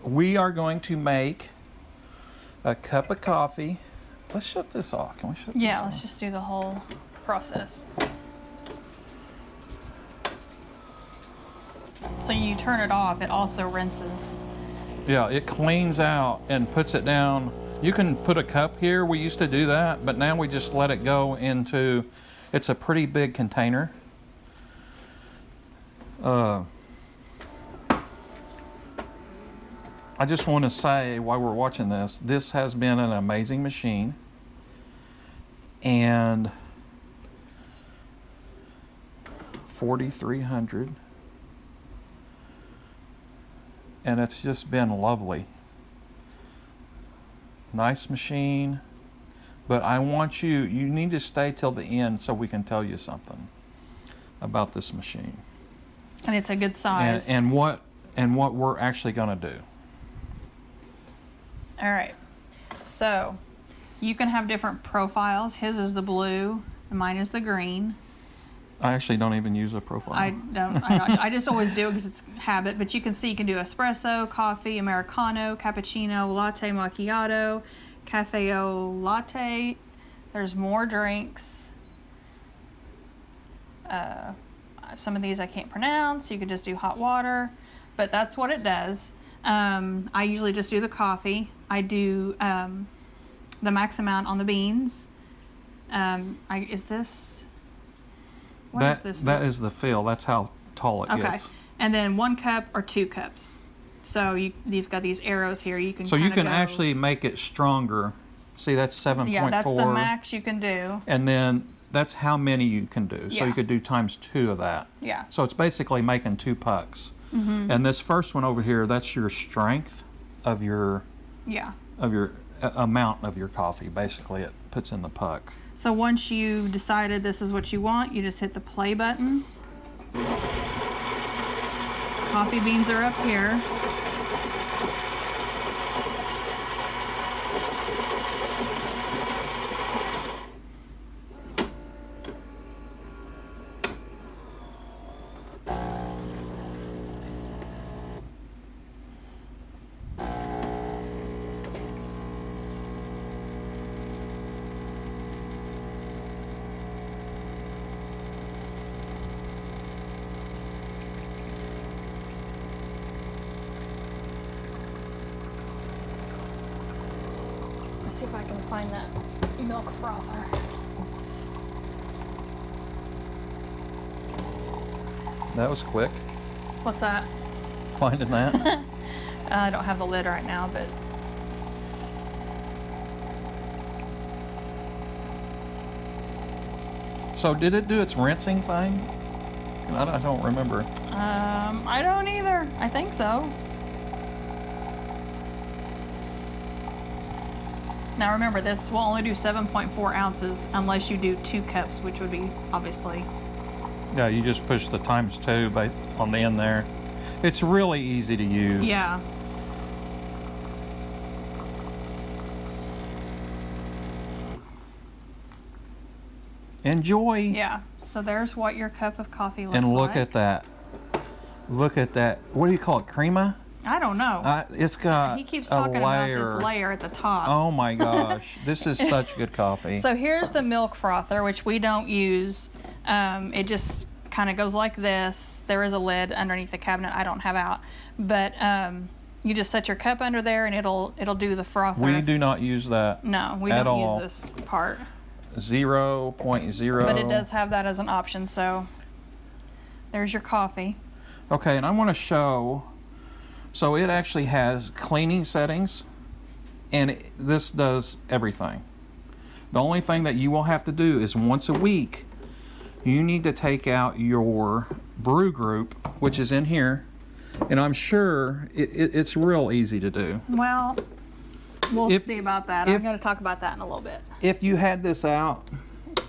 we are going to make a cup of coffee. Let's shut this off. Can we shut this Yeah, off? let's just do the whole process. So you turn it off, it also rinses. Yeah, it cleans out and puts it down. You can put a cup here. We used to do that, but now we just let it go into, it's a pretty big container. I just want to say while we're watching this has been an amazing machine. And 4,300. And it's just been lovely. Nice machine. But I want you need to stay till the end so we can tell you something about this machine. And it's a good size. And what we're actually going to do. All right. So you can have different profiles. His is the blue, and mine is the green. I actually don't even use a profile. I just always do because it's habit. But you can see you can do espresso, coffee, Americano, cappuccino, latte macchiato, cafe au latte. There's more drinks. Some of these I can't pronounce. You could just do hot water, but that's what it does. I usually just do the coffee. I do the max amount on the beans. Is this? What is this? That is the fill. That's how tall it gets. Okay, and then 1 cup or 2 cups. So you've got these arrows here. You can. So you can actually make it stronger. See, that's 7.4. Yeah, that's the max you can do. And then that's how many you can do. So Yeah. you could do times 2 of that. Yeah. So it's basically making 2 pucks. Mm-hmm. And this first one over here, that's your strength of your amount of your coffee. Basically, it puts in the puck. So once you've decided this is what you want, you just hit the play button. Coffee beans are up here. Let's see if I can find that milk frother. That was quick. What's that? Finding that. I don't have the lid right now, but So did it do its rinsing thing? I don't remember. I don't either. I think so. Now remember, this will only do 7.4 ounces unless you do 2 cups, which would be obviously. Yeah, you just push the times 2 on the end there. It's really easy to use. Yeah. Enjoy. Yeah. So there's what your cup of coffee looks like. And look at that. Look at that. What do you call it? Crema? I don't know. It's got He keeps talking about this layer at the top. Oh my gosh. This is such good coffee. So here's the milk frother, which we don't use. It just kind of goes like this. There is a lid underneath the cabinet I don't have out. But you just set your cup under there and it'll do the frother. We do not use that. No, we at don't all. use this part. 0.0. But it does have that as an option, so there's your coffee. Okay, and I want to show, so it actually has cleaning settings, and this does everything. The only thing that you will have to do is once a week, you need to take out your brew group, which is in here, and I'm sure it's real easy to do. Well, we'll see about that. I'm going to talk about that in a little bit. If you had this out,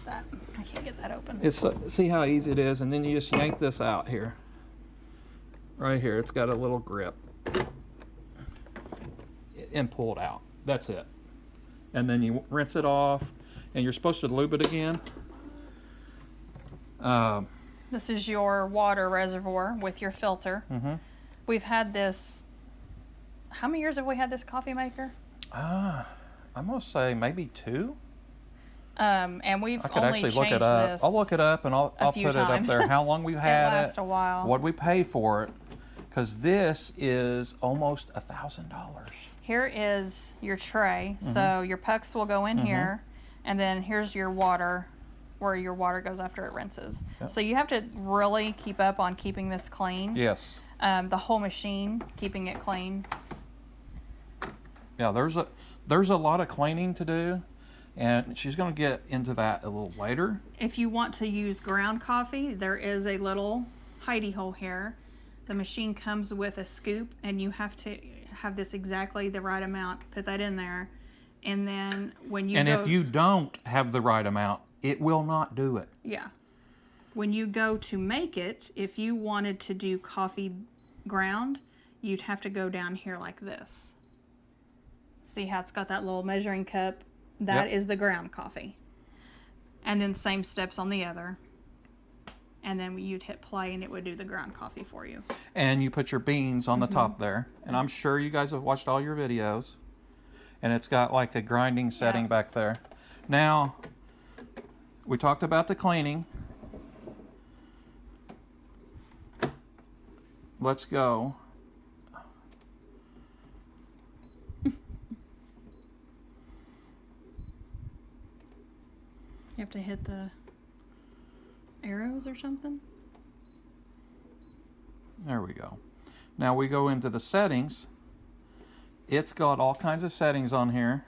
I can't get that open. see how easy it is, and then you just yank this out here. Right here, it's got a little grip. And pull it out. That's it. And then you rinse it off, and you're supposed to lube it again. This is your water reservoir with your filter. Mm-hmm. We've had this how many years have we had this coffee maker? I'm gonna say maybe 2. And we've I could only actually look changed it up. this I'll look it up and I'll put few it up times. there. How long we've had lasts a while. What we pay for it, because this is almost $1,000. Here is your tray. Mm-hmm. So your pucks will go in here, and then here's your water, where your water goes after it rinses. Yep. So you have to really keep up on keeping this clean. Yes. The whole machine, keeping it clean. Yeah, there's a lot of cleaning to do, and she's going to get into that a little later. If you want to use ground coffee, there is a little hidey hole here. The machine comes with a scoop, and you have to have this exactly the right amount. Put that in there, and then when you If you don't have the right amount, it will not do it. yeah, when you go to make it, if you wanted to do coffee ground, you'd have to go down here like this. See how it's got that little measuring cup? That Yep. is the ground coffee. And then same steps on the other. And then you'd hit play and it would do the ground coffee for you. And you put your beans on the top there. And I'm sure you guys have watched all your videos. And it's got like a grinding setting back there. Now, we talked about the cleaning. Let's go. You have to hit the arrows or something. There we go. Now we go into the settings. It's got all kinds of settings on here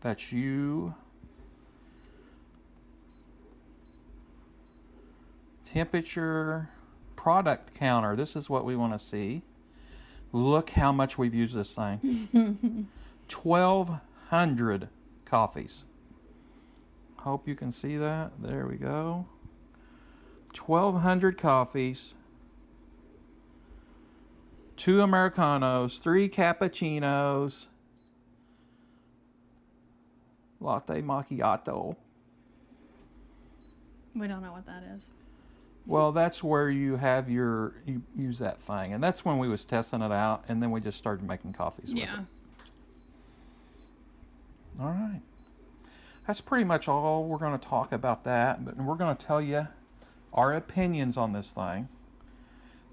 that you... Temperature, product counter. This is what we want to see. Look how much we've used this thing. 1,200 coffees. Hope you can see that. There we go. 1,200 coffees. 2 Americanos, 3 cappuccinos, latte macchiato. We don't know what that is. Well, that's where you have you use that thing. And that's when we was testing it out, and then we just started making coffees with it. All right. That's pretty much all we're going to talk about that. But we're going to tell you our opinions on this thing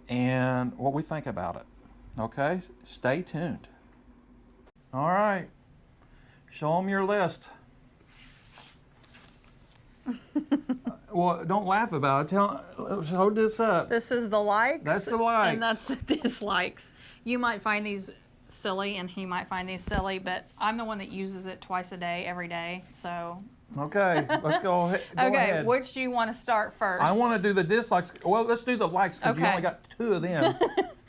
and what we think about it. Okay? Stay tuned. All right. Show them your list. Well, don't laugh about it. Hold this up. This is the likes. That's the likes. And that's the dislikes. You might find these silly and he might find these silly, but I'm the one that uses it twice a day, every day. So. Okay, let's go, ahead. Which do you want to start first? I want to do the dislikes. Well, let's do the likes because you Okay. only got 2 of them.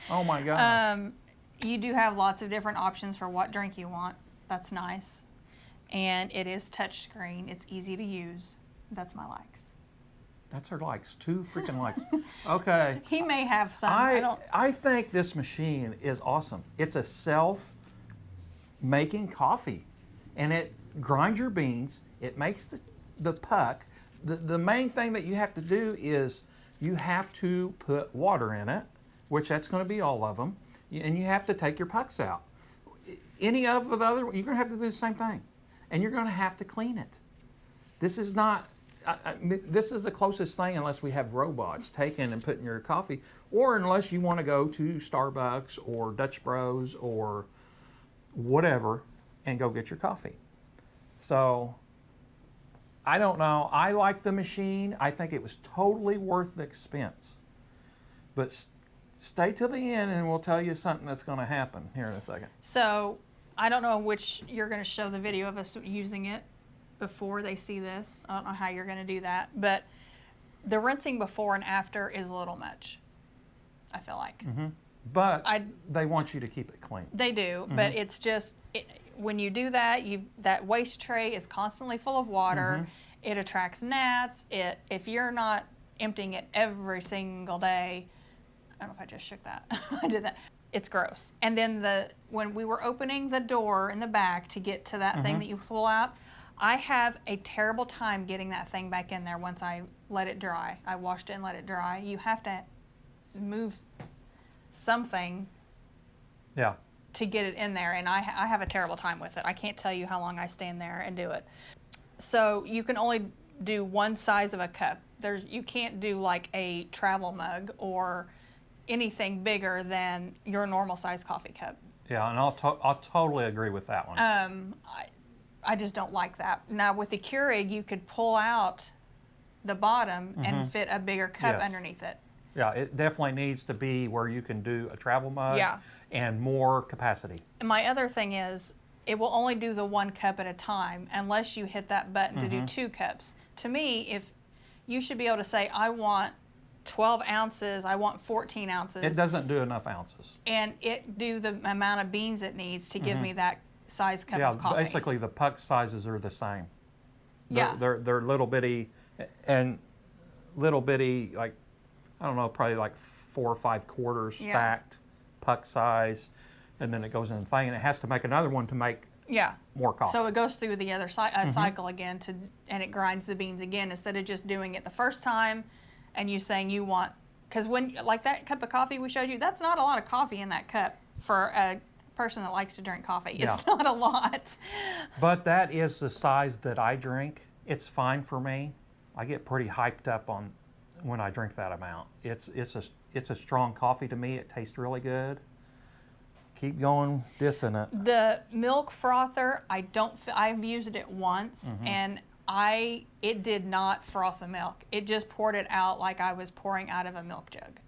Oh my gosh. You do have lots of different options for what drink you want. That's nice. And it is touchscreen. It's easy to use. That's my likes. That's her likes. 2 freaking likes. Okay. He may have some. I think this machine is awesome. It's a self-making coffee. And it grinds your beans. It makes the puck. The main thing that you have to do is you have to put water in it, which that's going to be all of them. And you have to take your pucks out. Any of the other, you're going to have to do the same thing. And you're going to have to clean it. This is not... this is the closest thing unless we have robots taking and putting your coffee, or unless you want to go to Starbucks or Dutch Bros or whatever and go get your coffee. So I don't know. I like the machine. I think it was totally worth the expense. But stay till the end and we'll tell you something that's going to happen here in a second. So I don't know which you're going to show the video of us using it before they see this. I don't know how you're going to do that, but the rinsing before and after is a little much, I feel like. Mm-hmm. But they want you to keep it clean. They do, but it's just, when you do that, that waste tray is constantly full of water. It attracts gnats. If you're not emptying it every single day, I don't know if I just shook that. I did that. It's gross. And then when we were opening the door in the back to get to that thing that you pull out, I have a terrible time getting that thing back in there once I let it dry. I washed it and let it dry. You have to move something. Yeah. to get it in there, and I have a terrible time with it. I can't tell you how long I stand there and do it. So you can only do one size of a cup. You can't do like a travel mug or anything bigger than your normal size coffee cup. Yeah, and I'll totally agree with that one. I just don't like that. Now with the Keurig, you could pull out the bottom and fit a bigger cup Yes. underneath it. Yeah, it definitely needs to be where you can do a travel mug and more capacity. And my other thing is, it will only do the one cup at a time unless you hit that button to do 2 cups. To me, if you should be able to say, I want 12 ounces, I want 14 ounces. It doesn't do enough ounces. And it do the amount of beans it needs to give me that size cup Yeah, of coffee. basically the puck sizes are the same. Yeah. They're little bitty and little bitty, like, I don't know, probably like 4 or 5 quarters stacked, puck size, and then it goes in the thing, and it has to make another one to make more coffee. So it goes through the other cycle again and it grinds the beans again instead of just doing it the first time and you saying you want, because when, like that cup of coffee we showed you, that's not a lot of coffee in that cup for a person that likes to drink coffee. It's not a lot. But that is the size that I drink. It's fine for me. I get pretty hyped up on when I drink that amount. It's a strong coffee to me. It tastes really good. Keep going, dissing it. The milk frother, I've used it once and it did not froth the milk. It just poured it out like I was pouring out of a milk jug.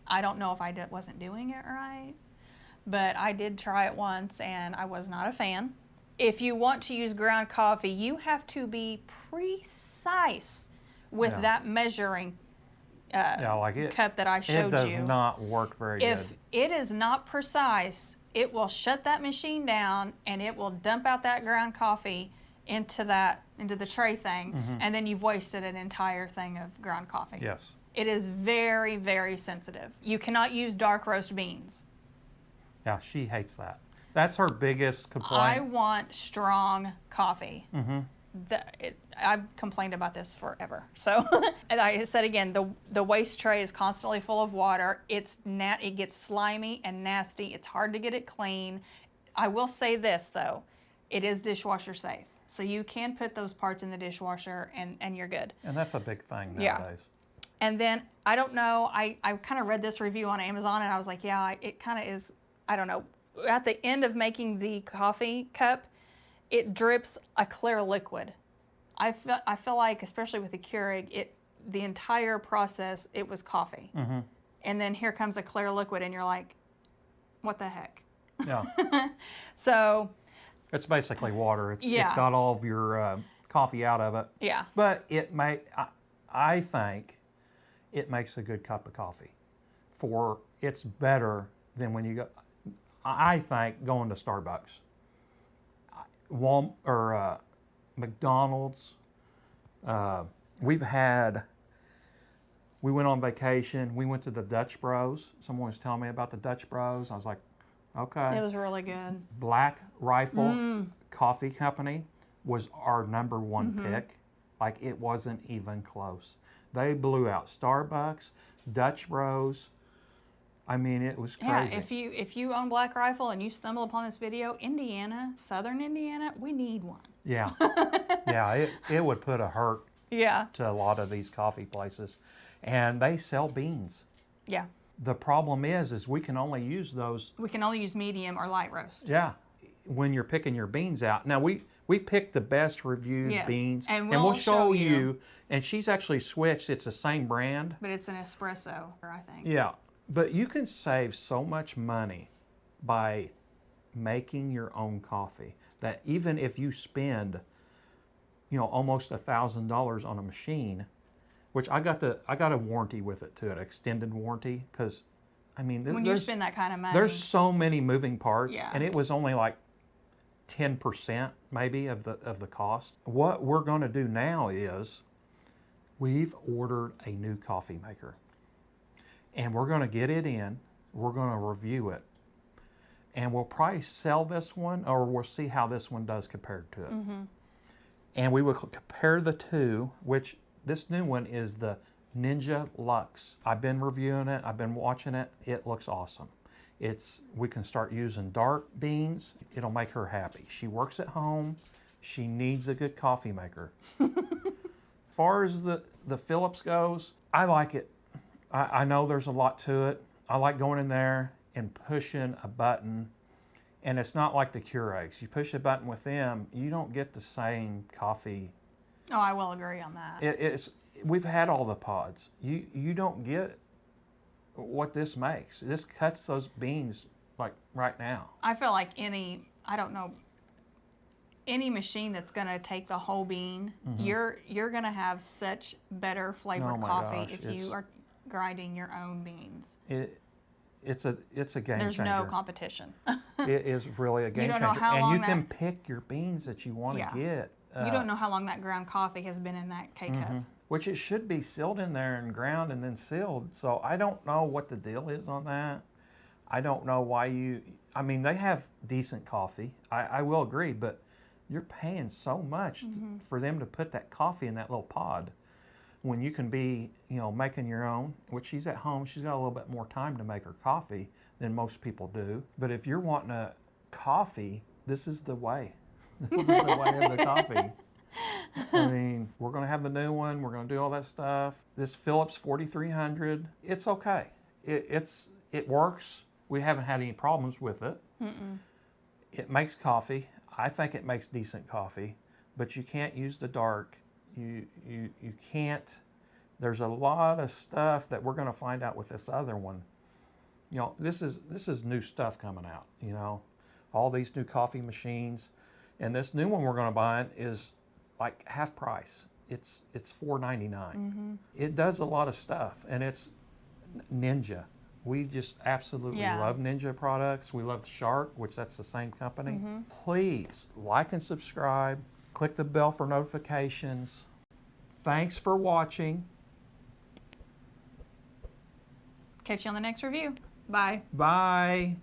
I don't know if I wasn't doing it right, but I did try it once and I was not a fan. If you want to use ground coffee, you have to be precise with that measuring cup that I showed you. It does not work very good. If it is not precise, it will shut that machine down and it will dump out that ground coffee into the tray thing, and then you've wasted an entire thing of ground coffee. Yes. It is very, very sensitive. You cannot use dark roast beans. Yeah, she hates that. That's her biggest complaint. I want strong coffee. I've complained about this forever. So, and I said again, the waste tray is constantly full of water. It gets slimy and nasty. It's hard to get it clean. I will say this though, it is dishwasher safe. So you can put those parts in the dishwasher and you're good. And that's a big thing nowadays. And then, I don't know, I kind of read this review on Amazon and I was like, yeah, it kind of is, I don't know. At the end of making the coffee cup, it drips a clear liquid. I feel like, especially with the Keurig, the entire process, it was coffee. And then here comes a clear liquid and you're like, what the heck? Yeah. So it's basically water. It's got all of your coffee out of it. Yeah. But I think it makes a good cup of coffee. It's better than when you go, I think, going to Starbucks. McDonald's. We went on vacation. We went to the Dutch Bros. Someone was telling me about the Dutch Bros. I was like, okay. It was really good. Black Rifle Coffee Company was our number one pick. Like, it wasn't even close. They blew out Starbucks, Dutch Bros. I mean, it was crazy. Yeah, if you own Black Rifle and you stumble upon this video, Southern Indiana, we need one. Yeah. Yeah, it would put a hurt to a lot of these coffee places. And they sell beans. Yeah. The problem is we can only use those. We can only use medium or light roast. Yeah. When you're picking your beans out. Now, we picked the best reviewed beans. And we'll show you. And she's actually switched. It's the same brand. But it's an espresso, I think. Yeah. But you can save so much money by making your own coffee that even if you spend, almost $1,000 on a machine, which I got a warranty with it too, an extended warranty, because when you spend that kind of money, there's so many moving parts, and it was only like 10% maybe of the cost. What we're going to do now is we've ordered a new coffee maker. And we're going to get it in, we're going to review it, and we'll probably sell this one, or we'll see how this one does compared to it. And we will compare the two, which this new one is the Ninja Luxe. I've been reviewing it, I've been watching it, it looks awesome. We can start using dark beans. It'll make her happy. She works at home. She needs a good coffee maker. As far as the Phillips goes, I like it. I know there's a lot to it. I like going in there and pushing a button. And it's not like the Keurigs. You push a button with them, you don't get the same coffee. Oh, I will agree on that. We've had all the pods. You don't get what this makes. This cuts those beans like right now. I feel like any machine that's going to take the whole bean, you're going to have such better flavored Oh my coffee gosh, if you are grinding your own beans. It's a game There's changer. no competition. It is really a game don't know changer. how And long you can pick your beans that you want to Yeah. get. You don't know how long that ground coffee has been in that K-cup. Which it should be sealed in there and ground and then sealed. So I don't know what the deal is on that. I don't know why I mean, they have decent coffee. I will agree, but you're paying so much for them to put that coffee in that little pod when you can be, making your own, which she's at home. She's got a little bit more time to make her coffee than most people do. But if you're wanting a coffee, this is the way. This is the way of the coffee. I mean, we're going to have the new one. We're going to do all that stuff. This Phillips 4300, it's okay. It works. We haven't had any problems with it. It makes coffee. I think it makes decent coffee, but you can't use the dark. You can't. There's a lot of stuff that we're going to find out with this other one. This is new stuff coming out. All these new coffee machines, and this new one we're going to buy is like half price. It's $4.99. It does a lot of stuff, and it's Ninja. We just absolutely love Ninja products. We love Shark, which that's the same company. Please like and subscribe. Click the bell for notifications. Thanks for watching. Catch you on the next review. Bye. Bye.